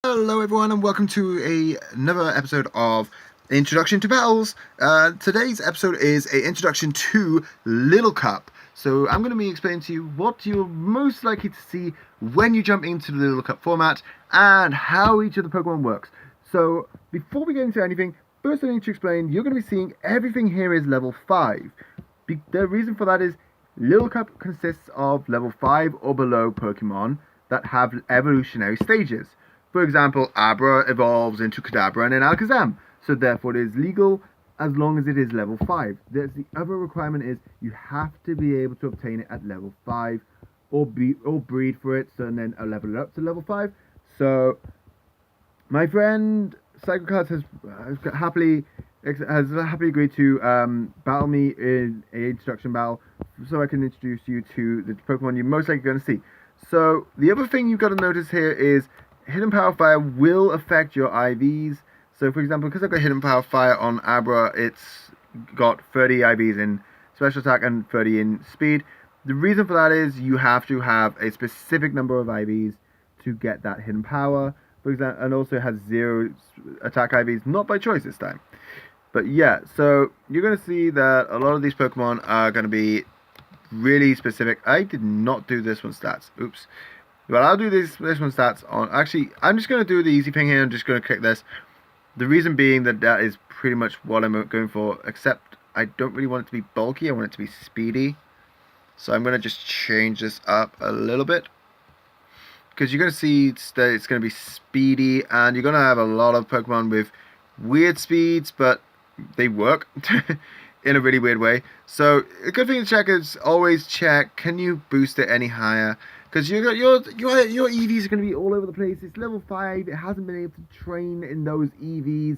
Hello everyone and welcome to another episode of Introduction to Battles. Today's episode is an introduction to Little Cup. So I'm going to be explaining to you what you're most likely to see when you jump into the Little Cup format and how each of the Pokemon works. So before we get into anything, first I need to explain you're going to be seeing everything here is level 5. The reason for that is Little Cup consists of level 5 or below Pokemon that have evolutionary stages. For example, Abra evolves into Kadabra and then Alakazam, so therefore it is legal as long as it is level 5. The other requirement is you have to be able to obtain it at level 5 or breed for it, so and then level it up to level 5. So my friend Psychocards has happily agreed to battle me in an introduction battle so I can introduce you to the Pokemon you're most likely going to see. So the other thing you've got to notice here is Hidden Power Fire will affect your IVs. So for example, because I've got Hidden Power Fire on Abra, it's got 30 IVs in special attack and 30 in speed. The reason for that is you have to have a specific number of IVs to get that Hidden Power. For example, and also has 0 attack IVs, not by choice this time. But yeah, so you're going to see that a lot of these Pokemon are going to be really specific. I did not do this one stats. Oops. But I'll do this one stats on. Actually, I'm just going to do the easy thing here. I'm just going to click this. The reason being that is pretty much what I'm going for. Except I don't really want it to be bulky. I want it to be speedy. So I'm going to just change this up a little bit. Because you're going to see that it's going to be speedy. And you're going to have a lot of Pokemon with weird speeds. But they work in a really weird way. So a good thing to check is always check, can you boost it any higher? Because your EVs are going to be all over the place. It's level 5. It hasn't been able to train in those EVs.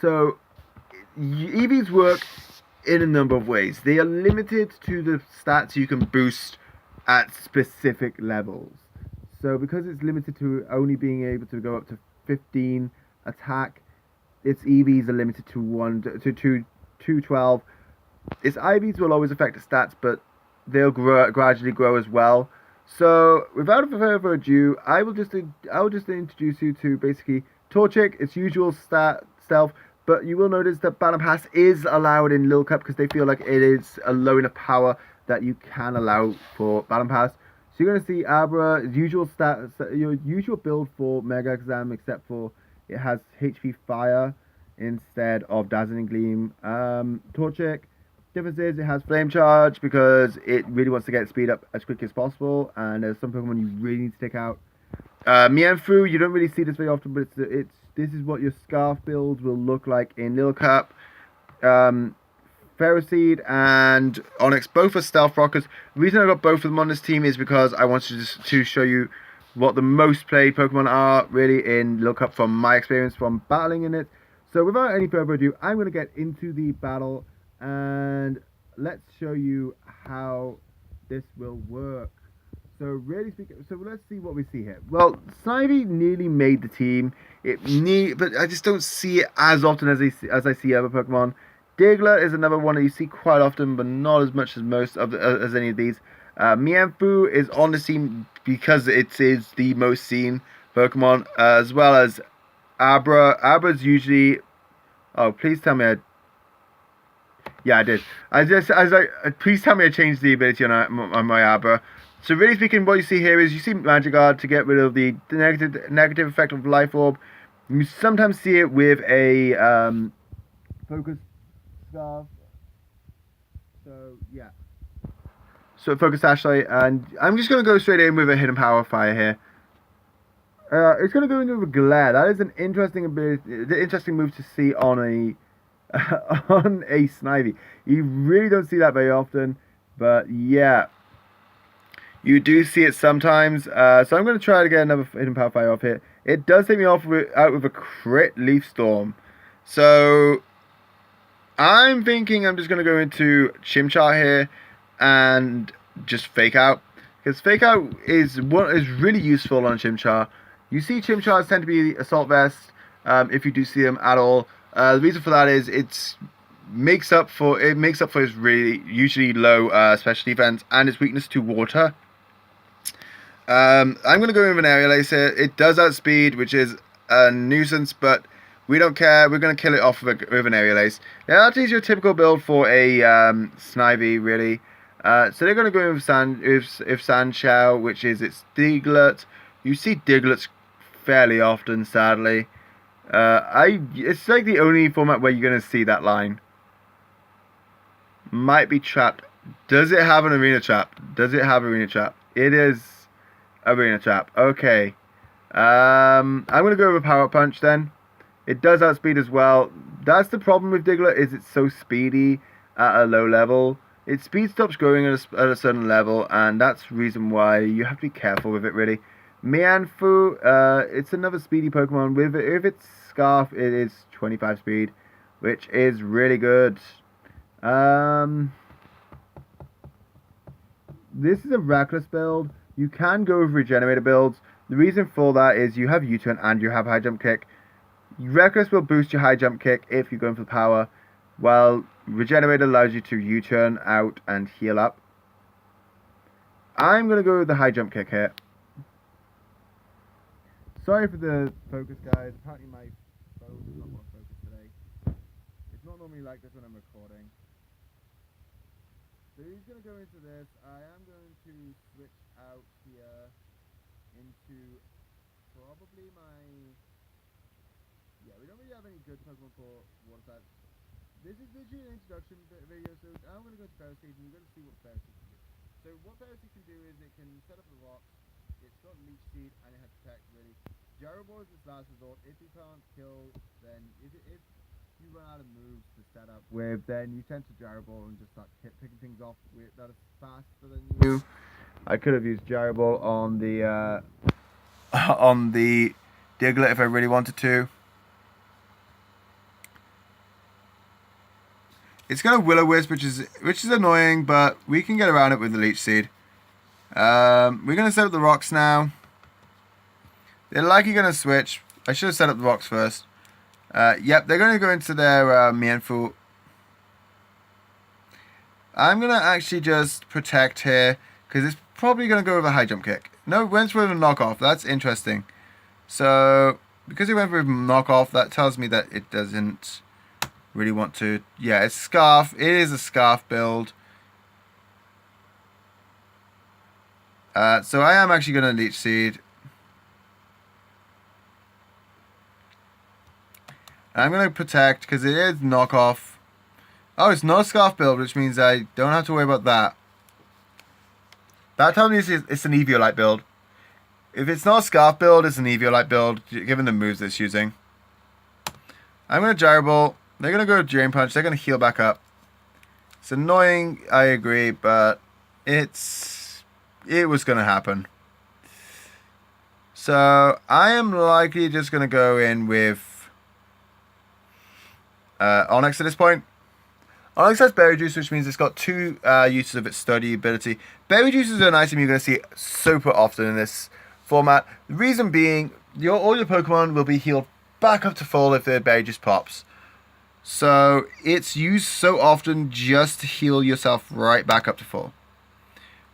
So EVs work in a number of ways. They are limited to the stats you can boost at specific levels. So because it's limited to only being able to go up to 15 attack, its EVs are limited to 212. Its IVs will always affect the stats, but they'll gradually grow as well. So without further ado, I will just introduce you to basically Torchic, its usual stealth. But you will notice that Battle Pass is allowed in Lil Cup because they feel like it is a low enough power that you can allow for Battle Pass. So you're going to see Abra, usual stats, your usual build for Mega Exam, except for it has HP Fire instead of Dazzling Gleam. Torchic, difference is it has Flame Charge because it really wants to get speed up as quickly as possible, and there's some Pokemon you really need to take out. Mienfoo, you don't really see this very often, but this is what your Scarf builds will look like in Little Cup. Ferroseed and Onyx both are Stealth Rockers. The reason I got both of them on this team is because I wanted to show you what the most played Pokemon are really in Little Cup from my experience from battling in it. So without any further ado, I'm going to get into the battle and let's show you how this will work. So really speaking, so let's see what we see here. Well, Snivy nearly made the team. But I just don't see it as often as I see other Pokemon. Diglett is another one that you see quite often, but not as much as most of as any of these. Mienfoo is on the team because it is the most seen Pokemon, as well as Abra. Abra's usually. Oh, please tell me yeah, I did. I was like, please tell me I changed the ability on my Abra. So really speaking, what you see here is you see Magic Guard to get rid of the negative effect of Life Orb. You sometimes see it with a Focus Scarf. So yeah. So Focus Flashlight, and I'm just going to go straight in with a Hidden Power Fire here. It's going to go into a Glare. That is an interesting move to see on a on a Snivy. You really don't see that very often, but yeah, you do see it sometimes. So I'm going to try to get another Hidden Power Fire off here. It does take me out with a crit Leaf Storm. So I'm thinking I'm just going to go into Chimchar here and just Fake Out. Because Fake Out is really useful on Chimchar. You see Chimchars tend to be Assault Vest, if you do see them at all. The reason for that is it makes up for its really usually low special defense and its weakness to water. I'm going to go with an Aerial Ace here. It does outspeed, which is a nuisance, but we don't care. We're going to kill it off with an aerial ace. Now, that is your typical build for a Snivy, really. So they're going to go with Sandshell, which is its Diglett. You see Diglets fairly often, sadly. It's like the only format where you're going to see that line. Might be trapped. Does it have an arena trap? Does it have arena trap? It is arena trap. Okay. I'm going to go with a power punch then. It does outspeed as well. That's the problem with Diglett, is it's so speedy at a low level. Its speed stops growing at a certain level, and that's the reason why you have to be careful with it, really. Mienfoo, it's another speedy Pokemon. With its Scarf, it is 25 speed, which is really good. This is a Reckless build. You can go with Regenerator builds. The reason for that is you have U-turn and you have high jump kick. Reckless will boost your high jump kick if you're going for power, while Regenerator allows you to U-turn out and heal up. I'm going to go with the high jump kick here. Sorry for the focus, guys. Apparently my phone does not want to focus today. It's not normally like this when I'm recording. So he's going to go into this. I am going to switch out here into probably my... Yeah, we don't really have any good Pokemon for water types. This is literally an introduction video, so I'm going to go to Ferroseed and you're going to see what Ferroseed can do. So what Ferroseed can do is it can set up the rocks, it's got Leech Seed, and it has Protect, really. Gyro Ball is its last resort. If you can't kill, then if you run out of moves to set up with, then you tend to Gyro Ball and just start picking things off that are faster than you. I could have used Gyro Ball on the Diglett if I really wanted to. It's got a Will-O-Wisp, which is annoying, but we can get around it with the Leech Seed. We're going to set up the rocks now. They're likely going to switch. I should have set up the rocks first. Yep, they're going to go into their Mienfoo. I'm going to actually just Protect here, because it's probably going to go with a high jump kick. No, it went with a knockoff. That's interesting. So, because it went with knockoff, that tells me that it doesn't really want to. Yeah, it's Scarf. It is a Scarf build. So I am actually going to Leech Seed. I'm going to Protect because it is knockoff. Oh, it's not a Scarf build, which means I don't have to worry about that. That tells me it's an Eviolite build. If it's not a Scarf build, it's an Eviolite build, given the moves it's using. I'm going to Gyro Ball. They're going to go Drain Punch. They're going to heal back up. It's annoying, I agree, but it was going to happen. So I am likely just going to go in with Onix at this point. Onix has Berry Juice, which means it's got two uses of its Study ability. Berry Juice is an item you're going to see super often in this format. The reason being, all your Pokemon will be healed back up to full if their Berry Juice pops. So it's used so often just to heal yourself right back up to full.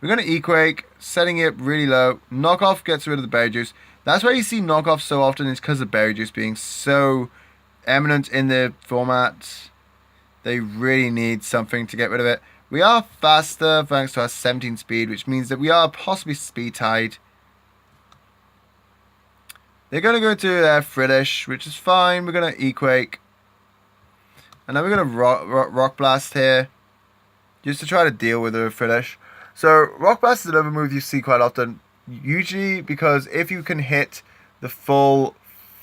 We're going to E-Quake, setting it really low. Knockoff gets rid of the Berry Juice. That's why you see Knockoff so often, is because of Berry Juice being so eminent in the format. They really need something to get rid of it. We are faster thanks to our 17 speed, which means that we are possibly speed tied. They're going to go to their Friddish, which is fine. We're going to E-Quake. And then we're going to Rock Blast here, just to try to deal with the Friddish. So Rock Blast is another move you see quite often, usually because if you can hit the full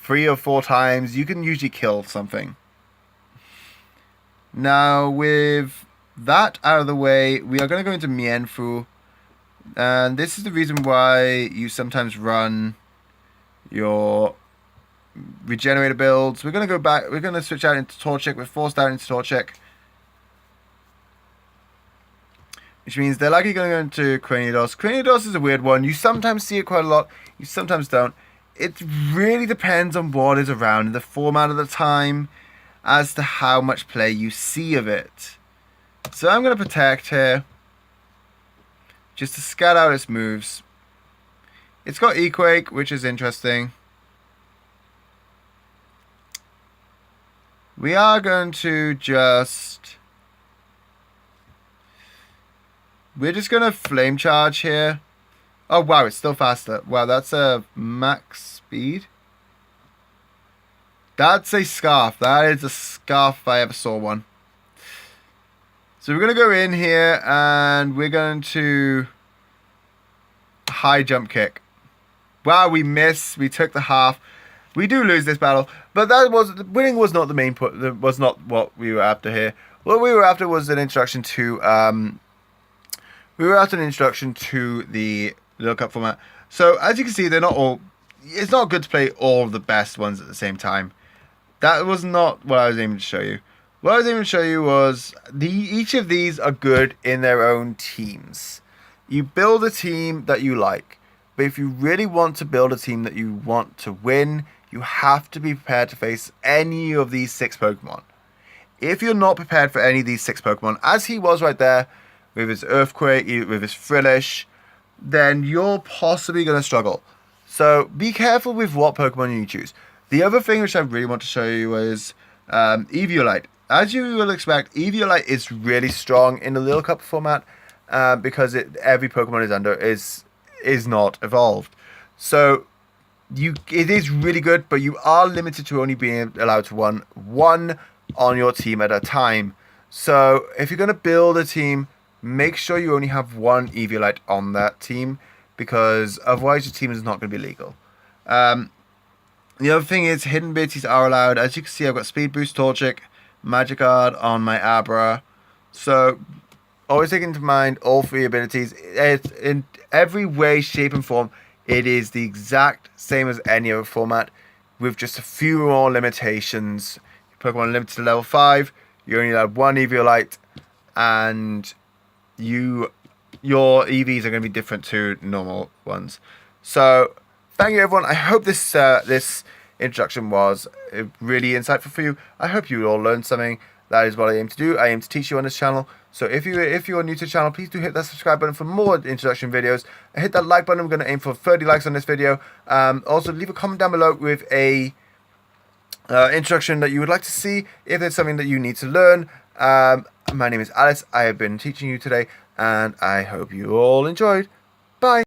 3 or 4 times, you can usually kill something. Now with that out of the way, we are going to go into Mienfoo. And this is the reason why you sometimes run your Regenerator builds. We're going to go back. We're going to switch out into Torchic. We're forced out into Torchic, which means they're likely going to go into Cranidos. Cranidos is a weird one. You sometimes see it quite a lot. You sometimes don't. It really depends on what is around in the format at the time as to how much play you see of it. So I'm going to Protect here, just to scout out its moves. It's got E-Quake, which is interesting. we are going to just... We're just going to flame charge here. Oh, wow, it's still faster. Wow, that's a max speed. That's a scarf. That is a scarf if I ever saw one. So we're going to go in here and we're going to high jump kick. Wow, we missed. We took the half. We do lose this battle, but winning was not the main point. Was not what we were after here. What we were after was an introduction to the Little Cup format. So as you can see, they're not all. It's not good to play all of the best ones at the same time. That was not what I was aiming to show you. What I was aiming to show you was each of these are good in their own teams. You build a team that you like, but if you really want to build a team that you want to win, you have to be prepared to face any of these 6 Pokemon. If you're not prepared for any of these 6 Pokemon, as he was right there, with his Earthquake, with his Frillish, then you're possibly going to struggle. So be careful with what Pokemon you choose. The other thing which I really want to show you is Eviolite. As you will expect, Eviolite is really strong in the Little Cup format because every Pokemon is not evolved. So it is really good, but you are limited to only being allowed to run one on your team at a time. So if you're going to build a team, make sure you only have one Eviolite on that team, because otherwise your team is not going to be legal. The other thing is hidden abilities are allowed. As you can see, I've got Speed Boost, Torchic, Magikarp on my Abra. So always take into mind all 3 abilities. It's in every way, shape and form, it is the exact same as any other format, with just a few more limitations. Pokemon limited to level 5, you only allowed one Eviolite, and your EVs are going to be different to normal ones. So thank you, everyone. I hope this introduction was really insightful for you. I hope you all learned something. That is what I aim to do. I aim to teach you on this channel. So if you are new to the channel, please do hit that subscribe button for more introduction videos. And hit that like button. I'm going to aim for 30 likes on this video. Also, leave a comment down below with a introduction that you would like to see, if there's something that you need to learn. My name is Alice. I have been teaching you today, and I hope you all enjoyed. Bye.